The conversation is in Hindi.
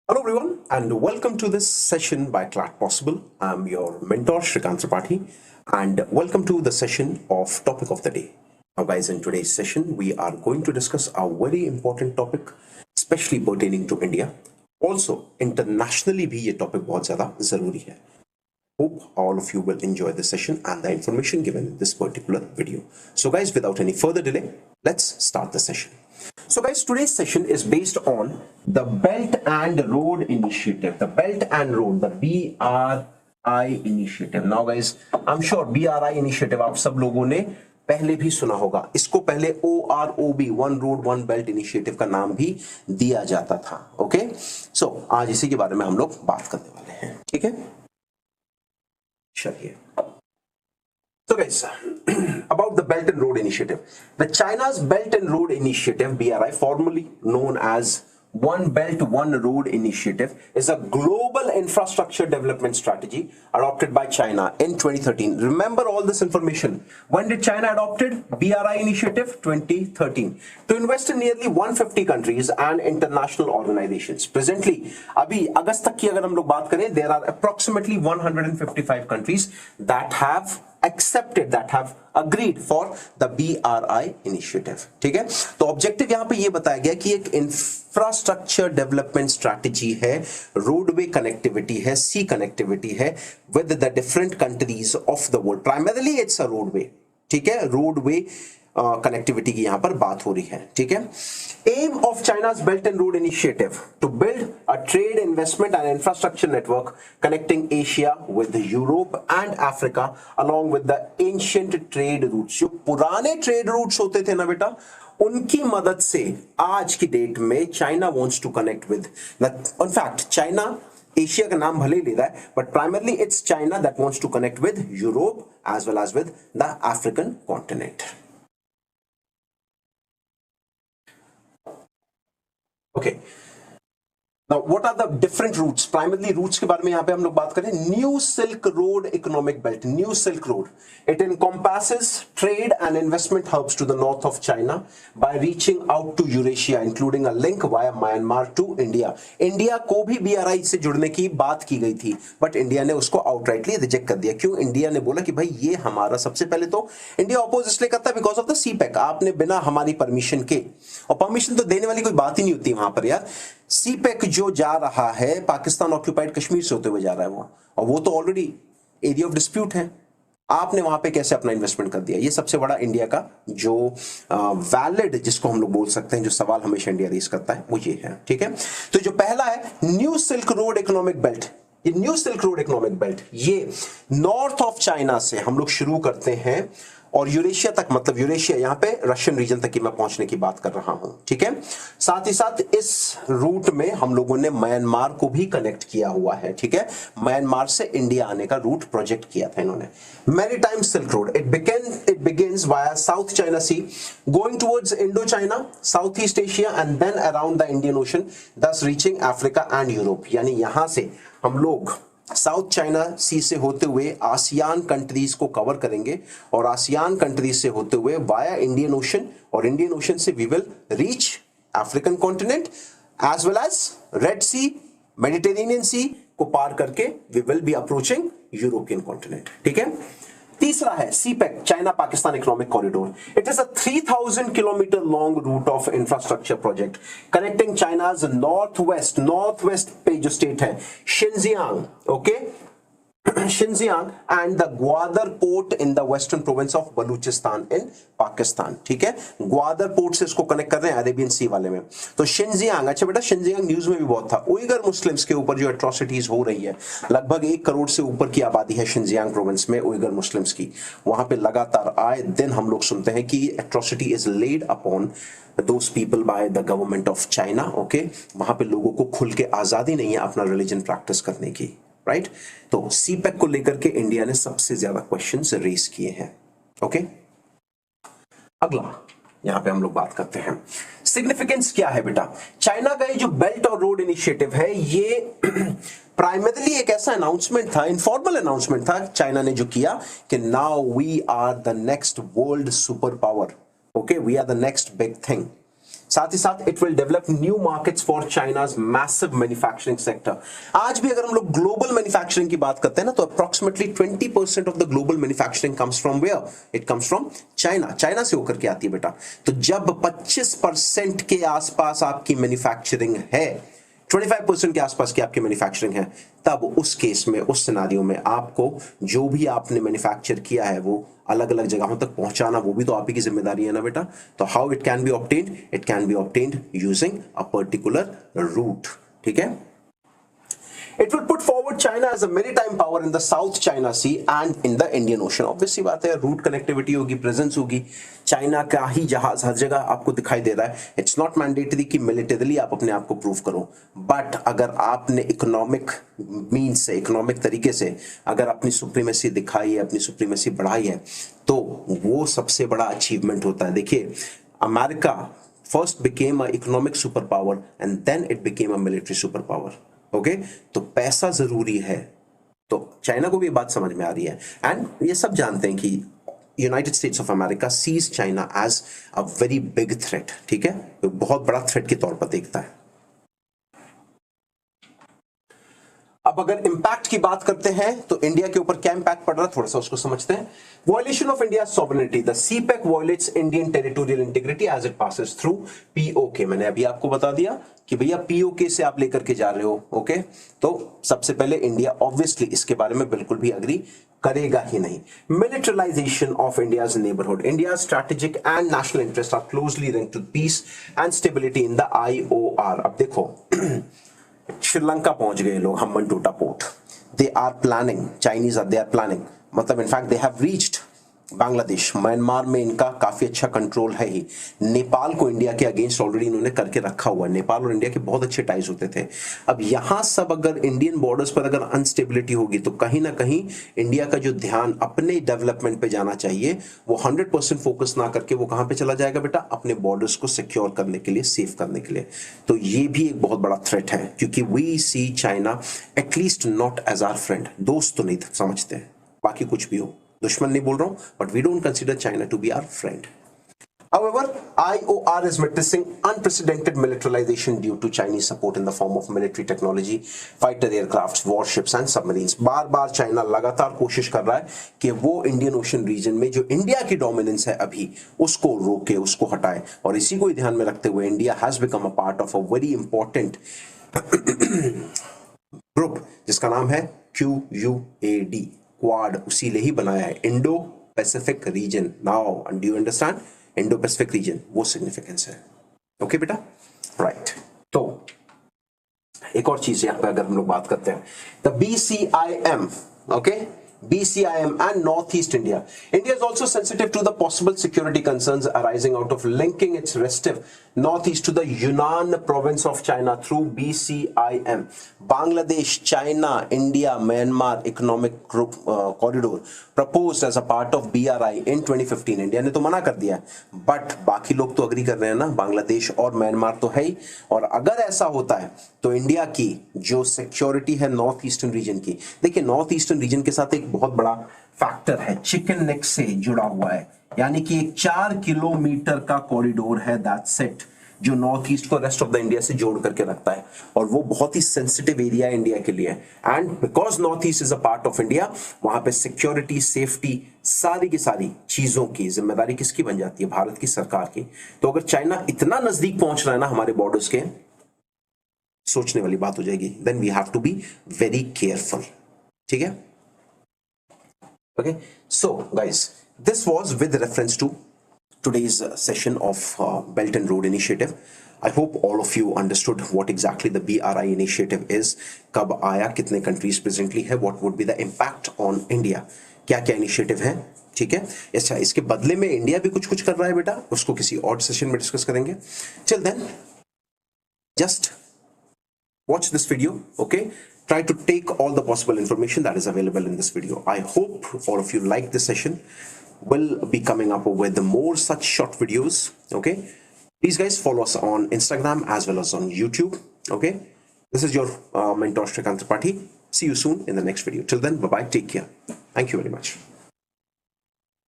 Hello, everyone, and welcome to this session by Clat Possible. I'm your mentor, Shrikant Tripathi, and welcome to the session of Topic of the Day. Now, guys, in today's session, we are going to discuss a very important topic, especially pertaining to India. Also, internationally भी ये topic बहुत ज़्यादा ज़रूरी है. Hope all of you will enjoy the session and the information given in this particular video. So, guys, without any further delay, let's start the session. So guys, today's session is based on the Belt and Road Initiative. The Belt and Road, the BRI Initiative. Now guys, I'm sure BRI Initiative आप सब लोगों ने पहले भी सुना होगा. इसको पहले OROB, One Road One Belt Initiative का नाम भी दिया जाता था. ओके, सो आज इसी के बारे में हम लोग बात करने वाले हैं. ठीक है, चलिए. So guys, about the Belt and Road Initiative. The China's Belt and Road Initiative, BRI, formerly known as One Belt, One Road Initiative, is a global infrastructure development strategy adopted by China in 2013. Remember all this information. When did China adopted BRI initiative? 2013. To invest in nearly 150 countries and international organizations. Presently, अभी अगस्त तक की अगर हम लोग बात करें, there are approximately 155 countries that have accepted, that have agreed for the BRI initiative. ठीक है, तो ऑब्जेक्टिव यहां पे ये बताया गया कि एक इंफ्रास्ट्रक्चर डेवलपमेंट स्ट्रैटेजी है, रोडवे कनेक्टिविटी है, सी कनेक्टिविटी है with the different countries of the world. Primarily it's a roadway. ठीक है, रोडवे कनेक्टिविटी की यहां पर बात हो रही है. ठीक है, aim of China's belt and road initiative to build a trade, investment and infrastructure network connecting Asia with Europe and Africa along with the ancient trade routes. जो पुराने ट्रेड रूट्स होते थे ना बेटा, उनकी मदद से आज की डेट में China wants to connect with, in fact China Asia का नाम भले ही ले रहा है, but primarily it's China that wants to connect with Europe as well as with the African continent. Okay. Now, what are the different routes? Primarily routes के बारे में यहाँ पे हम लोग बात करें. New Silk Road Economic Belt. New Silk Road. It encompasses trade and investment hubs to the north of China by reaching out to Eurasia, including a link via Myanmar to India. India को भी BRI से जुड़ने की बात की गई थी, but India ने उसको outrightly रिजेक्ट कर दिया. क्यों? इंडिया ने बोला कि भाई ये हमारा, सबसे पहले तो इंडिया अपोज इसलिए करता है बिकॉज ऑफ द CPEC. आपने बिना हमारी परमिशन के, और परमिशन तो देने वाली कोई बात ही नहीं होती वहां पर यार. CPEC जो जा रहा है, पाकिस्तान ऑक्यूपाइड कश्मीर से होते हुए जा रहा है वो, और वो तो ऑलरेडी एरिया ऑफ डिस्प्यूट है. आपने वहां पे कैसे अपना इन्वेस्टमेंट कर दिया? ये सबसे बड़ा इंडिया का जो वैलिड, जिसको हम लोग बोल सकते हैं, जो सवाल हमेशा इंडिया रेज करता है, वो ये है. ठीक है, तो जो पहला है new silk road economic belt. ये new silk road economic belt ये नॉर्थ ऑफ चाइना से हम लोग शुरू करते हैं और यूरेशिया तक, मतलब यूरेशिया यहाँ पे रशियन रीजन तक की मैं पहुंचने की बात कर रहा हूं. ठीक है, साथ ही साथ इस रूट में हम लोगों ने म्यांमार को भी कनेक्ट किया हुआ है. ठीक है, म्यांमार से इंडिया आने का रूट प्रोजेक्ट किया था इन्होंने. Maritime silk road, it begins via South China Sea going towards Indo China, South East Asia and then around the Indian Ocean, thus reaching Africa and Europe. यानी यहां से हम लोग साउथ चाइना सी से होते हुए आसियान कंट्रीज को कवर करेंगे और आसियान कंट्रीज से होते हुए वाया इंडियन ओशन, और इंडियन ओशन से we will reach African continent as well as red sea, Mediterranean sea को पार करके we will be approaching European continent. ठीक है, तीसरा है CPEC, China Pakistan economic corridor. It is a 3000 kilometre long route of infrastructure project connecting China's north west पे जो स्टेट है Xinjiang, okay, Xinjiang and the Gwadar port in the western province of Balochistan इन पाकिस्तान. ठीक है, ग्वादर पोर्ट से इसको कनेक्ट कर रहे हैं अरेबियन सी वाले में. तो शिनजियांग, अच्छा बेटा शिनजियांग न्यूज में भी बहुत था. उइगर मुस्लिम्स के ऊपर जो एट्रोसिटीज हो रही है, लगभग 1 करोड़ से ऊपर की आबादी है शिनजियांग प्रोविंस में उइगर मुस्लिम्स की. वहां पे लगातार आए दिन हम लोग सुनते हैं कि atrocity is lead upon those people by the government of China. okay, वहां पे लोगों को खुल के आजादी नहीं है अपना रिलीजन प्रैक्टिस करने की. राइट, तो CPEC को लेकर के इंडिया ने सबसे ज्यादा क्वेश्चंस रेज किए हैं. ओके, अगला यहां पे हम लोग बात करते हैं सिग्निफिकेंस क्या है बेटा. चाइना का ये जो बेल्ट और रोड इनिशिएटिव है, ये प्राइमरीली एक ऐसा अनाउंसमेंट था, इनफॉर्मल अनाउंसमेंट था चाइना ने जो किया कि now we are the next world super power. Okay, we are the next big thing. साथ ही साथ it will develop new markets for China's massive manufacturing sector. आज भी अगर हम लोग ग्लोबल मैन्युफैक्चरिंग की बात करते हैं ना, तो approximately 20% of the global manufacturing comes from where? It comes from China. China से होकर के आती है बेटा। तो जब 25% के आसपास आपकी मैन्युफैक्चरिंग है, 25% के आसपास की आपकी मैन्युफैक्चरिंग है, तब उस केस में, उस सिनारियो में आपको जो भी आपने मैन्युफैक्चर किया है वो अलग अलग जगहों तक पहुंचाना, वो भी तो आप ही की जिम्मेदारी है ना बेटा। तो how it can be obtained? It can be obtained using a particular route. ठीक है। It will put forward China as a maritime power in the South China Sea and in the Indian Ocean. Obviously बात है, रूट कनेक्टिविटी होगी, प्रेजेंस होगी, चाइना का ही जहाज हर जगह आपको दिखाई दे रहा है। इट्स नॉट मैंडेटरी कि मिलिटरीली आप अपने आप को प्रूव करो, बट अगर आपने इकोनॉमिक मीन्स से, इकोनॉमिक तरीके से अगर अपनी सुप्रीमेसी दिखाई है, अपनी सुप्रीमेसी बढ़ाई है, तो वो सबसे बड़ा अचीवमेंट होता है। देखिए, America first became a economic super power and then it became a military super power. Okay, तो पैसा जरूरी है। तो चाइना को भी बात समझ में आ रही है, एंड ये सब जानते हैं कि United States of America sees China as a very big threat. ठीक है, तो बहुत बड़ा थ्रेट के तौर पर देखता है। अब अगर इंपैक्ट की बात करते हैं तो इंडिया के ऊपर क्या इंपैक्ट पड़ रहा है, थोड़ा सा उसको समझते हैं। Violation of India sovereignty, the CPEC violates Indian territorial integrity as it passes through PoK. मैंने अभी आपको बता दिया कि भैया पीओके से आप लेकर के जा रहे हो। ओके, तो सबसे पहले इंडिया ऑब्वियसली इसके बारे में बिल्कुल भी अग्री करेगा ही नहीं। Militarisation of India's neighbourhood, India strategic and national interest are closely linked to peace and stability in the IOR. अब देखो श्रीलंका पहुंच गए लोग, Hambantota port, they are planning, Chinese they are planning, मतलब in fact they have reached Bangladesh. Myanmar में इनका काफी अच्छा कंट्रोल है ही। नेपाल को इंडिया के अगेंस्ट ऑलरेडी इन्होंने करके रखा हुआ है। नेपाल और इंडिया के बहुत अच्छे टाइज होते थे। अब यहां सब अगर इंडियन बॉर्डर्स पर अगर अनस्टेबिलिटी होगी तो कहीं ना कहीं इंडिया का जो ध्यान अपने डेवलपमेंट पे जाना चाहिए वो 100% फोकस ना करके वो कहां पे चला जाएगा बेटा? अपने बॉर्डर्स को सिक्योर करने के लिए, सेफ करने के लिए। तो ये भी एक बहुत बड़ा थ्रेट है, क्योंकि we see China at least not as our friend. दोस्त तो नहीं समझते, बाकी कुछ भी हो, दुश्मन नहीं बोल रहा हूं, but we don't consider China to be our friend. However, IOR is witnessing unprecedented militarization due to Chinese support in the form of military technology, fighter aircrafts, warships and submarines. बार-बार चाइना लगातार कोशिश कर रहा है कि वो इंडियन ओशन रीजन में जो इंडिया की डोमिनेंस है अभी, उसको रोके, उसको हटाए। और इसी को ही ध्यान में रखते हुए India has become a part of a very important group जिसका नाम है QUAD, क्वाड, उसी ने ही बनाया है, Indo Pacific region. Now do you understand? Indo Pacific region, वो सिग्निफिकेंस है। ओके बेटा, राइट। तो एक और चीज यहां पे अगर हम लोग बात करते हैं, the BCIM, okay, BCIM and Northeast India. India is also sensitive to the possible security concerns arising out of linking its restive northeast to the Yunnan province of China through BCIM. Bangladesh, China, India, Myanmar Economic Group Corridor proposed as a part of BRI in 2015. India ने तो मना कर दिया, but बाकी लोग तो अग्री कर रहे हैं ना, बांग्लादेश और म्यांमार तो है ही। और अगर ऐसा होता है तो इंडिया की जो सिक्योरिटी है नॉर्थ ईस्टर्न रीजन की, देखिए नॉर्थ ईस्टर्न रीजन के साथ एक बहुत बड़ा फैक्टर है, चिकन नेक से जुड़ा हुआ है, यानी कि एक 4 किलोमीटर का कॉरिडोर है, दैट्स इट, जो नॉर्थ ईस्ट को रेस्ट ऑफ द इंडिया से जोड़ करके रखता है। और वो बहुत ही सेंसिटिव एरिया है इंडिया के लिए, and because north east is a part of India, वहां पे सिक्योरिटी, सेफ्टी, सारी की सारी चीजों की जिम्मेदारी किसकी बन जाती है? भारत की सरकार की। तो अगर चाइना इतना नजदीक पहुंच रहा है ना हमारे बॉर्डर्स के, सोचने वाली बात हो जाएगी। Then we have to be very careful. ठीक है, okay. So guys, this was with reference to today's session of Belt and Road Initiative. I hope all of you understood what exactly the BRI initiative is, कब आया, कितने countries presently है, what would be the impact on India, क्या क्या initiative है। ठीक है, अच्छा, इसके बदले में इंडिया भी कुछ कुछ कर रहा है बेटा, उसको किसी और सेशन में डिस्कस करेंगे। Till then, just watch this video, okay? Try to take all the possible information that is available in this video. I hope all of you like this session. Will be coming up with more such short videos, okay? Please guys follow us on Instagram as well as on YouTube, okay? This is your mentor Shrikant Tripathi. See you soon in the next video. Till then, bye bye, take care. Thank you very much.